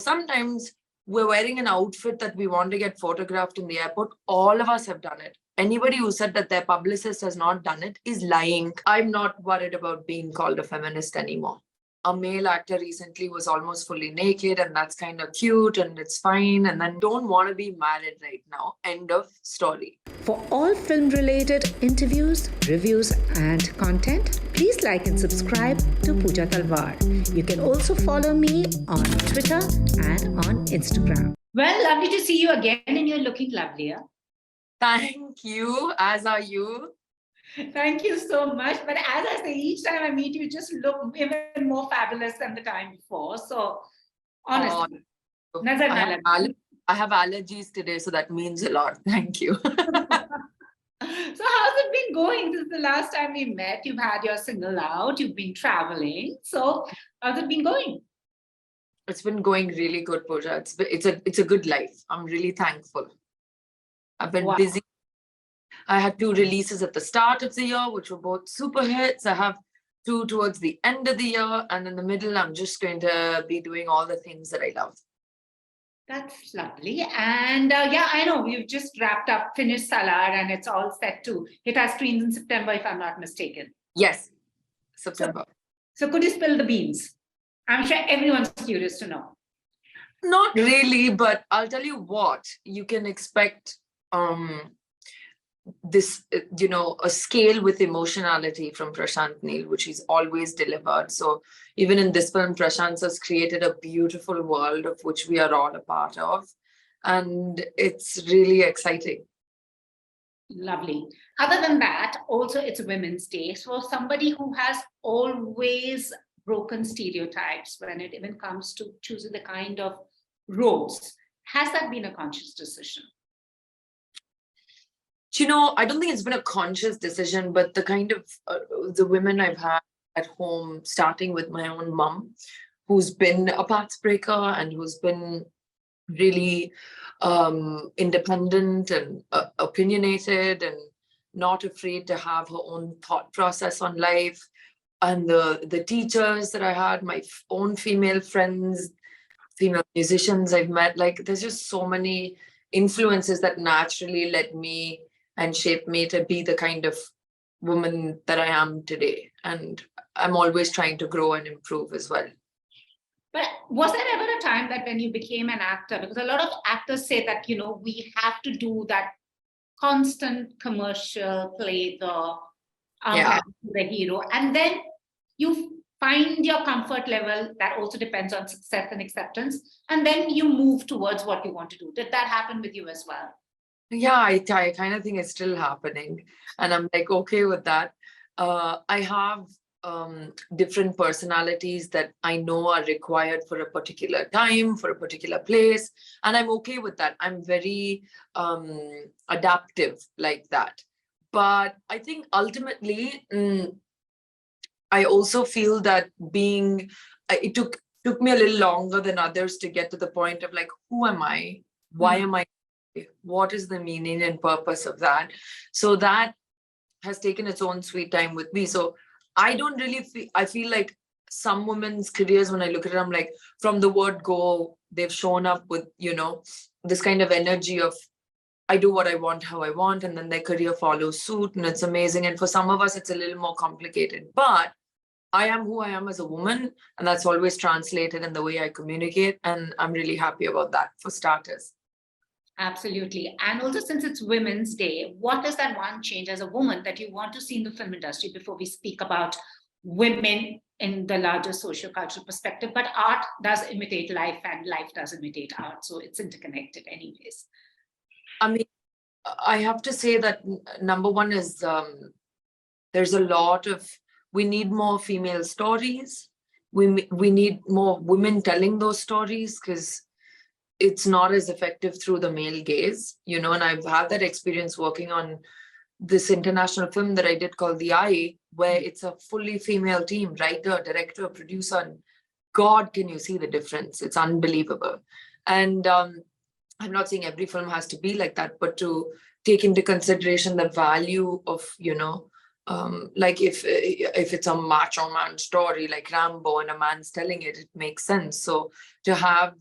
sometimes we're wearing an outfit that we want to get photographed in the airport. All of us have done it. Anybody who said that their publicist has not done it is lying. I'm not worried about being called a feminist anymore. A male actor recently was almost fully naked, and that's kind of cute and it's fine. And then don't want to be married right now. End of story. For all film-related interviews, reviews, and content, please like and subscribe to Pooja Talwar. You can also follow me on Twitter and on Instagram. Well, lovely to see you again, and you're looking lovelier. Thank you, as are you. Thank you so much. But as I say, each time I meet you, just look even more fabulous than the time before. So, honestly, I have allergies today, so that means a lot. Thank you. So, how's it been going since the last time we met? You've had your single out, you've been traveling. So, how's it been going? It's been going really good, Pooja. It's a good life. I'm really thankful. I've been busy. I had 2 releases at the start of the year, which were both super hits. I have 2 towards the end of the year. And in the middle, I'm just going to be doing all the things that I love. That's lovely. And I know you've just finished Salaar, and it's all set to hit our screens in September, if I'm not mistaken. Yes, September. So could you spill the beans? I'm sure everyone's curious to know. Not really, but I'll tell you what, you can expect this, a scale with emotionality from Prashant Neel, which he's always delivered. So even in this film, Prashant has created a beautiful world of which we are all a part of. And it's really exciting. Lovely. Other than that, also it's Women's Day. So somebody who has always broken stereotypes when it even comes to choosing the kind of roles, has that been a conscious decision? I don't think it's been a conscious decision, but the kind of the women I've had at home, starting with my own mom, who's been a paths breaker and who's been really independent and opinionated and not afraid to have her own thought process on life. And the teachers that I had, my own female friends, female musicians I've met, like there's just so many influences that naturally led me and shaped me to be the kind of woman that I am today. And I'm always trying to grow and improve as well. But was there ever a time that when you became an actor, because a lot of actors say that, we have to do that constant commercial, play the hero, and then you find your comfort level that also depends on success and acceptance, and then you move towards what you want to do. Did that happen with you as well? Yeah, I kind of think it's still happening, and I'm like okay with that. I have different personalities that I know are required for a particular time, for a particular place, and I'm okay with that. I'm very adaptive like that. But I think ultimately, I also feel that it took me a little longer than others to get to the point of like, who am I? Why am I? What is the meaning and purpose of that? So that has taken its own sweet time with me. So I don't really I feel like some women's careers, when I look at it, I'm like, from the word go, they've shown up with, this kind of energy of, I do what I want, how I want, and then their career follows suit, and it's amazing. And for some of us, it's a little more complicated. But I am who I am as a woman, and that's always translated in the way I communicate. And I'm really happy about that, for starters. Absolutely. And also, since it's Women's Day, what is that one change as a woman that you want to see in the film industry before we speak about women in the larger socio-cultural perspective? But art does imitate life, and life does imitate art. So it's interconnected anyways. I mean, I have to say that number one is there's a lot of, we need more female stories. We need more women telling those stories, because it's not as effective through the male gaze, and I've had that experience working on this international film that I did called The Eye, where it's a fully female team, writer, director, producer, and God, can you see the difference? It's unbelievable. And I'm not saying every film has to be like that, but to take into consideration the value of, Like if it's a macho man story like Rambo and a man's telling it, it makes sense. So to have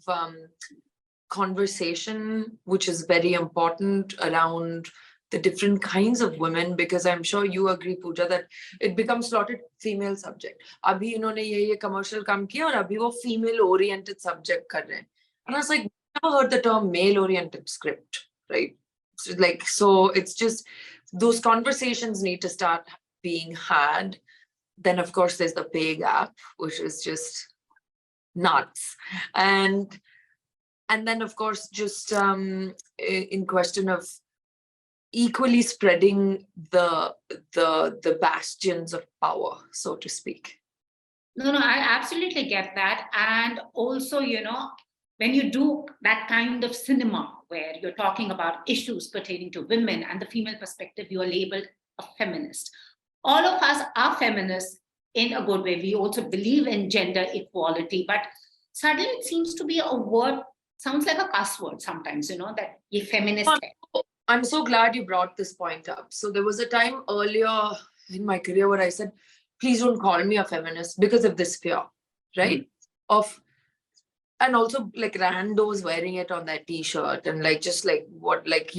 conversation, which is very important around the different kinds of women, because I'm sure you agree, Pooja, that it becomes slotted female subject. Abhi inhone ye commercial काम किया और अभी वो female oriented subject कर रहे हैं. And I was like, never heard the term male oriented script, right? So like, so it's just those conversations need to start being had. Then of course there's the pay gap, which is just nuts. And then of course just in question of equally spreading the bastions of power, so to speak. No, I absolutely get that. And also, when you do that kind of cinema where you're talking about issues pertaining to women and the female perspective, you are labeled a feminist. All of us are feminists in a good way. We also believe in gender equality, but suddenly it seems to be a word, sounds like a cuss word sometimes, that ye feminist. I'm so glad you brought this point up. So there was a time earlier in my career where I said, please don't call me a feminist because of this fear, right? Of, and also like randos wearing it on their t-shirt and like, just like what, like,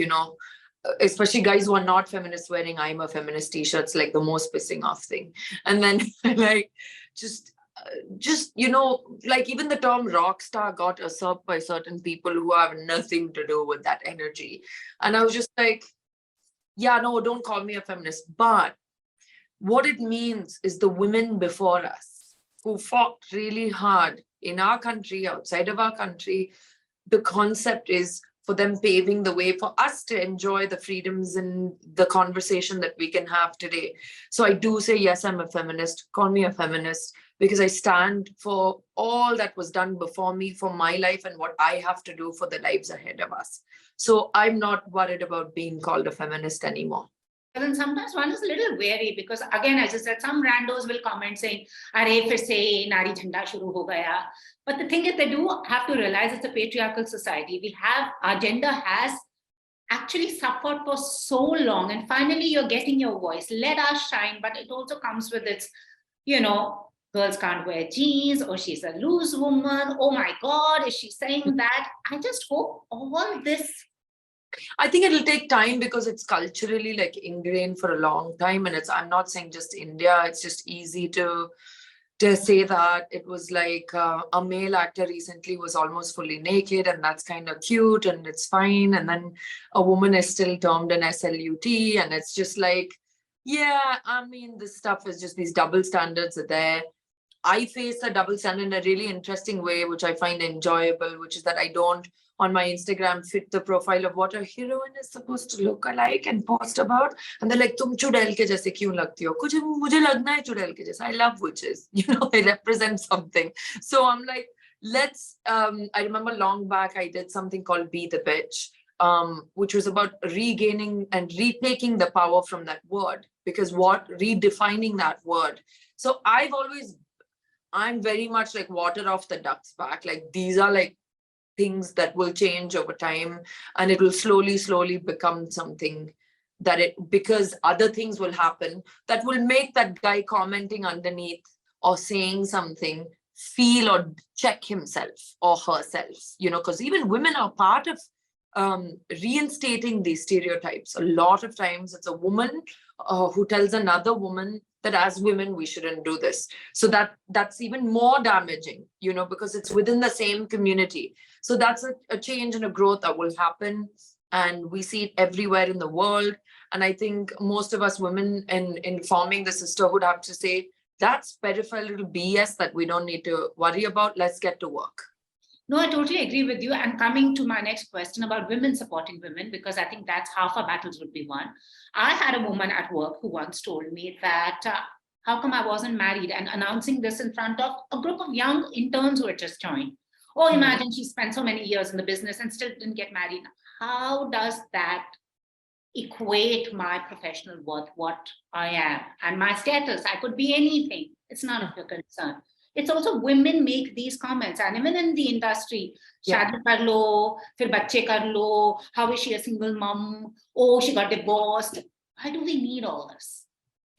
especially guys who are not feminists wearing I'm a feminist t-shirts, like the most pissing off thing. And then like, just, like even the term rock star got usurped by certain people who have nothing to do with that energy. And I was just like, yeah, no, don't call me a feminist. But what it means is the women before us who fought really hard in our country, outside of our country, the concept is for them paving the way for us to enjoy the freedoms and the conversation that we can have today. So I do say, yes, I'm a feminist, call me a feminist, because I stand for all that was done before me, for my life and what I have to do for the lives ahead of us. So I'm not worried about being called a feminist anymore. But then sometimes one is a little wary because, again, as I said, some randos will comment saying, "Are fir se nari jhanda shuru ho gaya." But the thing is, they do have to realize it's a patriarchal society. Our gender has actually suffered for so long, and finally you're getting your voice. Let us shine, but it also comes with its, girls can't wear jeans, or she's a loose woman. Oh my God, is she saying that? I just hope all this. I think it'll take time because it's culturally like ingrained for a long time. And I'm not saying just India, it's just easy to say that. It was like a male actor recently was almost fully naked and that's kind of cute and it's fine. And then a woman is still termed an SLUT and it's just like, yeah, I mean, this stuff is just these double standards are there. I face a double standard in a really interesting way, which I find enjoyable, which is that I don't on my Instagram fit the profile of what a heroine is supposed to look alike and post about. And they're like, "Tum chudail ke jaise kyun lagti ho?" Mujhe lagna hai chudail ke jaise. I love witches. They represent something. So I'm like, I remember long back, I did something called Be the Bitch, which was about regaining and retaking the power from that word, because redefining that word. So I'm very much like water off the duck's back. Like these are like things that will change over time and it will slowly become something because other things will happen that will make that guy commenting underneath or saying something feel or check himself or herself, because even women are part of reinstating these stereotypes. A lot of times it's a woman who tells another woman that as women we shouldn't do this. So that's even more damaging, because it's within the same community. So that's a change and a growth that will happen, and we see it everywhere in the world. And I think most of us women in forming the sisterhood have to say, that's peripheral BS that we don't need to worry about. Let's get to work. No, I totally agree with you. And coming to my next question about women supporting women, because I think that's half our battles would be won. I had a woman at work who once told me that how come I wasn't married, and announcing this in front of a group of young interns who had just joined. Oh, imagine she spent so many years in the business and still didn't get married. How does that equate my professional worth, what I am, and my status? I could be anything. It's none of your concern. It's also women make these comments, and even in the industry, shaadi kar lo, fir bacche kar lo, how is she a single mom? Oh, she got divorced. Why do we need all this?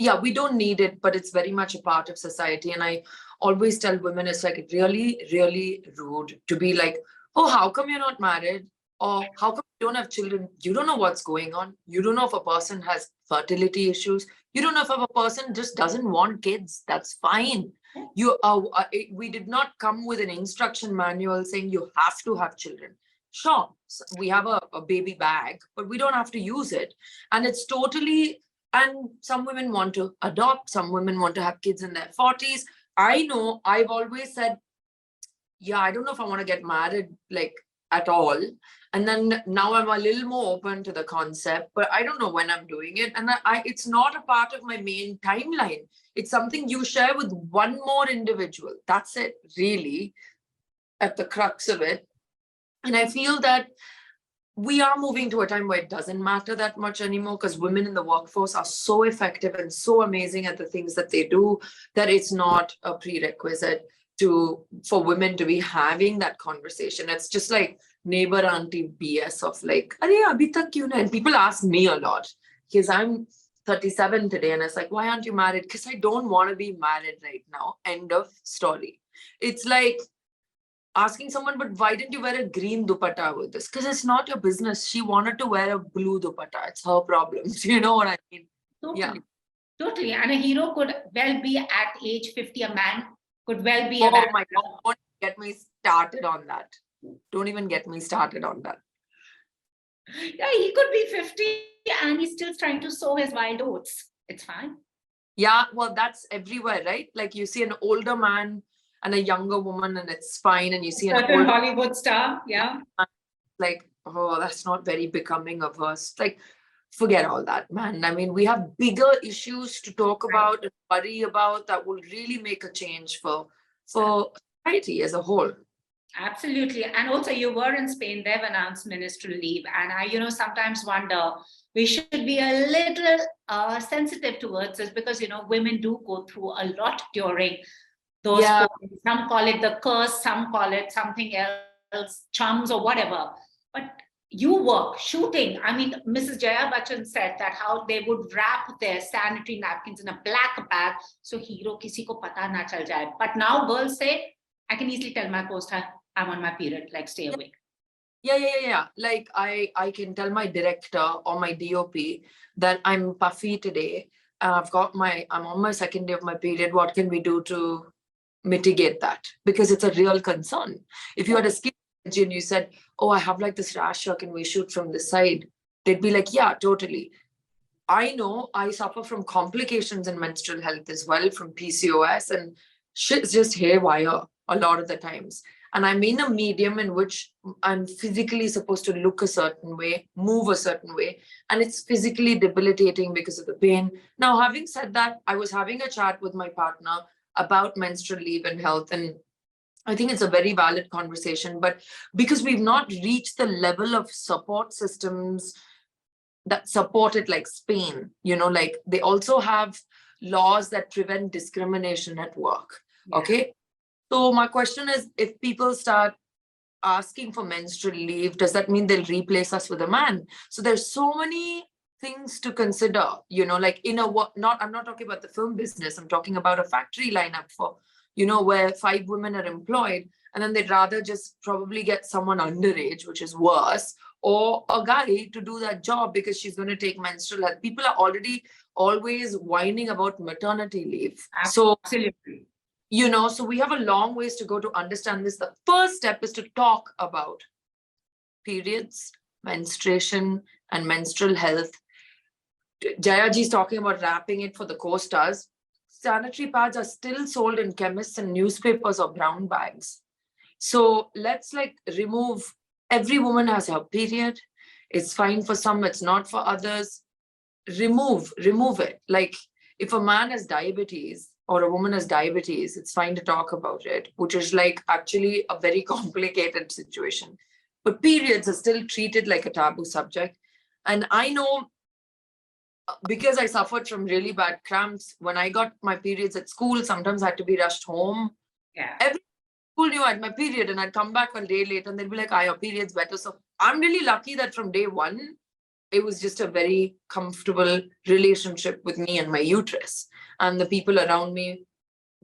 yeah, we don't need it, but it's very much a part of society. And I always tell women it's like really, really rude to be like, oh, how come you're not married? Or how come you don't have children? You don't know what's going on. You don't know if a person has fertility issues. You don't know if a person just doesn't want kids. That's fine. We did not come with an instruction manual saying you have to have children. Sure, we have a baby bag, but we don't have to use it. And it's totally, and some women want to adopt, some women want to have kids in their 40s. I know I've always said, yeah, I don't know if I want to get married like at all. And then now I'm a little more open to the concept, but I don't know when I'm doing it. And it's not a part of my main timeline. It's something you share with one more individual. That's it, really, at the crux of it. And I feel that we are moving to a time where it doesn't matter that much anymore, because women in the workforce are so effective and so amazing at the things that they do that it's not a prerequisite for women to be having that conversation. It's just like neighbor auntie BS of like, Arey, abhi tak kyun hai? And people ask me a lot because I'm 37 today, and it's like, why aren't you married? Because I don't want to be married right now. End of story. It's like asking someone, but why didn't you wear a green dupatta with this? Because it's not your business. She wanted to wear a blue dupatta. It's her problem. You know what I mean? Totally. Yeah. Totally. And a hero could well be at age 50, a man could well be Oh my God, don't get me started on that. Don't even get me started on that. Yeah, he could be 50 and he's still trying to sow his wild oats. It's fine. Yeah, well, that's everywhere, right? Like you see an older man and a younger woman and it's fine. And you see an Certain older Hollywood star, yeah. like, oh, that's not very becoming of us. Like, forget all that, man. I mean, we have bigger issues to talk about and worry about that will really make a change for society as a whole. Absolutely. And also you were in Spain, they've announced ministerial leave. And I, sometimes wonder, we should be a little sensitive towards this because, women do go through a lot during those points. Some call it the curse, some call it something else, charms or whatever. But you work shooting. I mean, Mrs. Jaya Bachchan said that how they would wrap their sanitary napkins in a black bag so hero kisi ko pata na chal jaye. But now girls say, I can easily tell my co-star I'm on my period, like stay awake. Yeah. Like I can tell my director or my DOP that I'm puffy today. I'm on my second day of my period. What can we do to mitigate that? Because it's a real concern. If you had a skin allergy and you said, oh, I have like this rash, or can we shoot from the side? They'd be like, yeah, totally. I know I suffer from complications in menstrual health as well, from PCOS, and shit's just haywire a lot of the times. And I'm in a medium in which I'm physically supposed to look a certain way, move a certain way, and it's physically debilitating because of the pain. Now, having said that, I was having a chat with my partner about menstrual leave and health, and I think it's a very valid conversation, but because we've not reached the level of support systems that support it like Spain, like they also have laws that prevent discrimination at work. Okay. So my question is, if people start asking for menstrual leave, does that mean they'll replace us with a man? So there's so many things to consider, like I'm not talking about the film business. I'm talking about a factory lineup for, where 5 women are employed, and then they'd rather just probably get someone underage, which is worse, or a guy to do that job because she's going to take menstrual health. People are already always whining about maternity leave. Absolutely. So we have a long ways to go to understand this. The first step is to talk about periods, menstruation, and menstrual health. Jayaji is talking about wrapping it for the co-stars. Sanitary pads are still sold in chemists and newspapers or brown bags. So let's remove, every woman has her period. It's fine for some, it's not for others. Remove it. Like if a man has diabetes, or a woman has diabetes, it's fine to talk about it, which is actually a very complicated situation. But periods are still treated like a taboo subject. And I know, because I suffered from really bad cramps, when I got my periods at school, sometimes I had to be rushed home. Yeah. Every school knew I had my period, and I'd come back a day later and they'd be like, your period's better. So I'm really lucky that from day one, it was just a very comfortable relationship with me and my uterus. And the people around me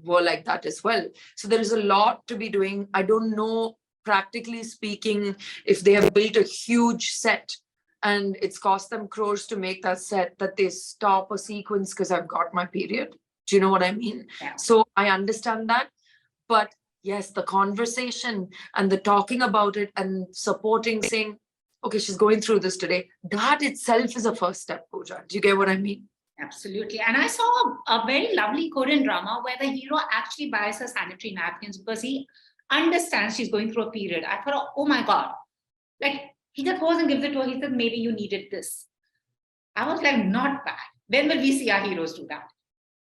were like that as well. So there is a lot to be doing. I don't know, practically speaking, if they have built a huge set and it's cost them crores to make that set, that they stop a sequence because I've got my period. Do you know what I mean? Yeah. So I understand that. But yes, the conversation and the talking about it and supporting, saying, okay, she's going through this today, that itself is a first step, Pooja. Do you get what I mean? Absolutely. And I saw a very lovely Korean drama where the hero actually buys her sanitary napkins because he understands she's going through a period. I thought, oh my God. Like, he just goes and gives it to her. He said, maybe you needed this. I was like, not bad. When will we see our heroes do that?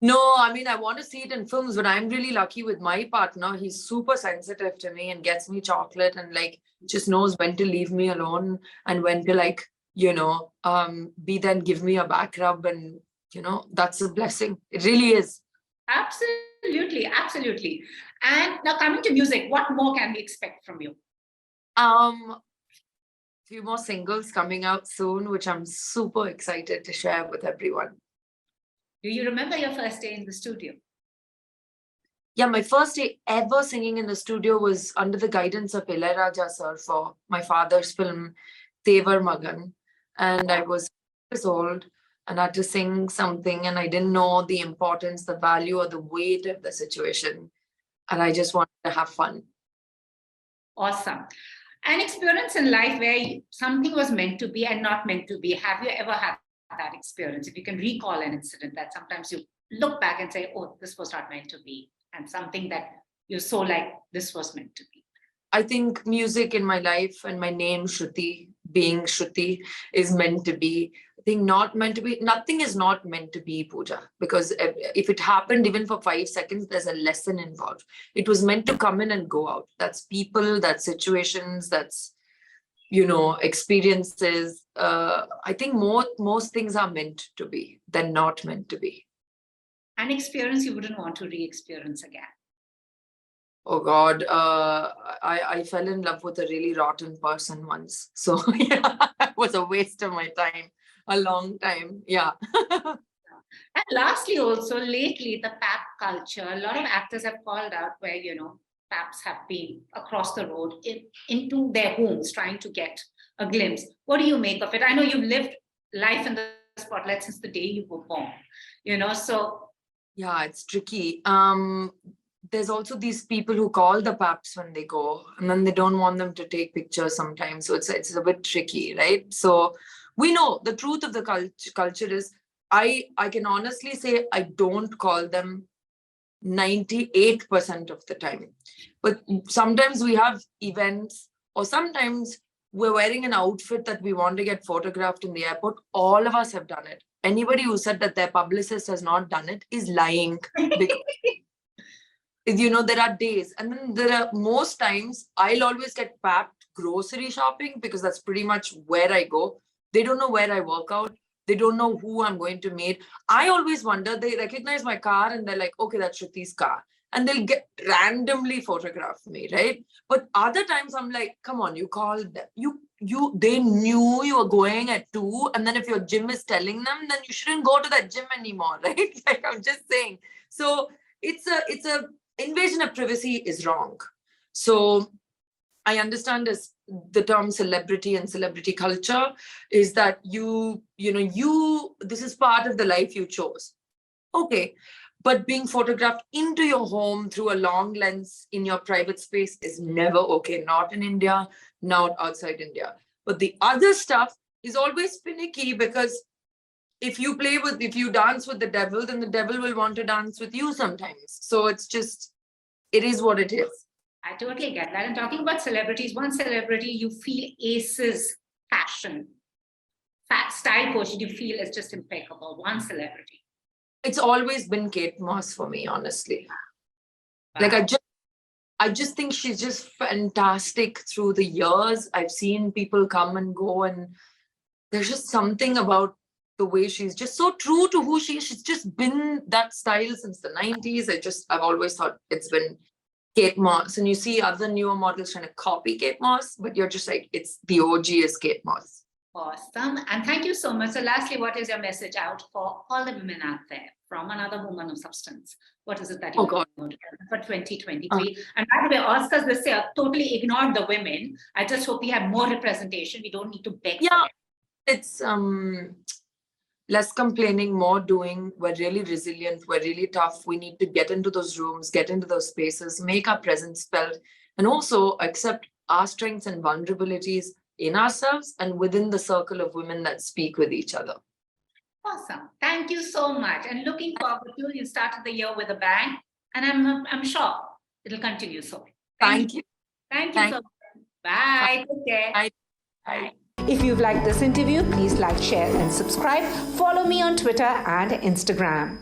No, I mean, I want to see it in films, but I'm really lucky with my partner. He's super sensitive to me and gets me chocolate and like just knows when to leave me alone and when to like, be then give me a back rub, and that's a blessing. It really is. Absolutely, absolutely. And now coming to music, what more can we expect from you? Few more singles coming out soon, which I'm super excited to share with everyone. Do you remember your first day in the studio? Yeah, my first day ever singing in the studio was under the guidance of Ilaiyaraaja sir for my father's film Tevar Magan. And I was 6 years old and I had to sing something, and I didn't know the importance, the value, or the weight of the situation. And I just wanted to have fun. Awesome. An experience in life where something was meant to be and not meant to be. Have you ever had that experience? If you can recall an incident that sometimes you look back and say, oh, this was not meant to be, and something that you're so like, this was meant to be. I think music in my life and my name, Shruti, being Shruti, is meant to be. I think not meant to be. Nothing is not meant to be, Pooja, because if it happened even for 5 seconds, there's a lesson involved. It was meant to come in and go out. That's people, that's situations, that's, experiences. I think most things are meant to be than not meant to be. An experience you wouldn't want to re-experience again? Oh God, I fell in love with a really rotten person once. So yeah, it was a waste of my time, a long time. Yeah. And lastly, also lately, the pap culture, a lot of actors have called out where, paps have been across the road into their homes trying to get a glimpse. What do you make of it? I know you've lived life in the spotlight since the day you were born, so. Yeah, it's tricky. There's also these people who call the paps when they go, and then they don't want them to take pictures sometimes. So it's a bit tricky, right? So we know the truth of the culture is, I can honestly say I don't call them 98% of the time. But sometimes we have events, or sometimes we're wearing an outfit that we want to get photographed in the airport. All of us have done it. Anybody who said that their publicist has not done it is lying. Because there are days, and then there are most times I'll always get papped grocery shopping because that's pretty much where I go. They don't know where I work out. They don't know who I'm going to meet. I always wonder, they recognize my car and they're like, okay, that's Shruti's car. And they'll randomly photograph me, right? But other times I'm like, come on, you called them. They knew you were going at 2. And then if your gym is telling them, then you shouldn't go to that gym anymore, right? Like, I'm just saying. So it's a invasion of privacy is wrong. So I understand as the term celebrity and celebrity culture is that this is part of the life you chose. Okay. But being photographed into your home through a long lens in your private space is never okay. Not in India, not outside India. But the other stuff is always finicky, because if you dance with the devil, then the devil will want to dance with you sometimes. So it is what it is. I totally get that. And talking about celebrities, one celebrity you feel aces fashion, style quotient you feel is just impeccable. One celebrity. It's always been Kate Moss for me, honestly. Wow. Like I just think she's just fantastic through the years. I've seen people come and go, and there's just something about the way she's just so true to who she is. She's just been that style since the 90s. I've always thought it's been Kate Moss. And you see other newer models trying to copy Kate Moss, but you're just like, it's the OG is Kate Moss. Awesome. And thank you so much. So lastly, what is your message out for all the women out there from another woman of substance? What is it that you want for 2023? And by the way, Oscars this year totally ignored the women. I just hope we have more representation. We don't need to beg for it. It's less complaining, more doing. We're really resilient. We're really tough. We need to get into those rooms, get into those spaces, make our presence felt, and also accept our strengths and vulnerabilities in ourselves and within the circle of women that speak with each other. Awesome. Thank you so much. And looking forward to, you started the year with a bang, and I'm sure it'll continue so. Thank you. Thank you so much. Bye. Take care. Bye. Bye. If you've liked this interview, please like, share, and subscribe. Follow me on Twitter and Instagram.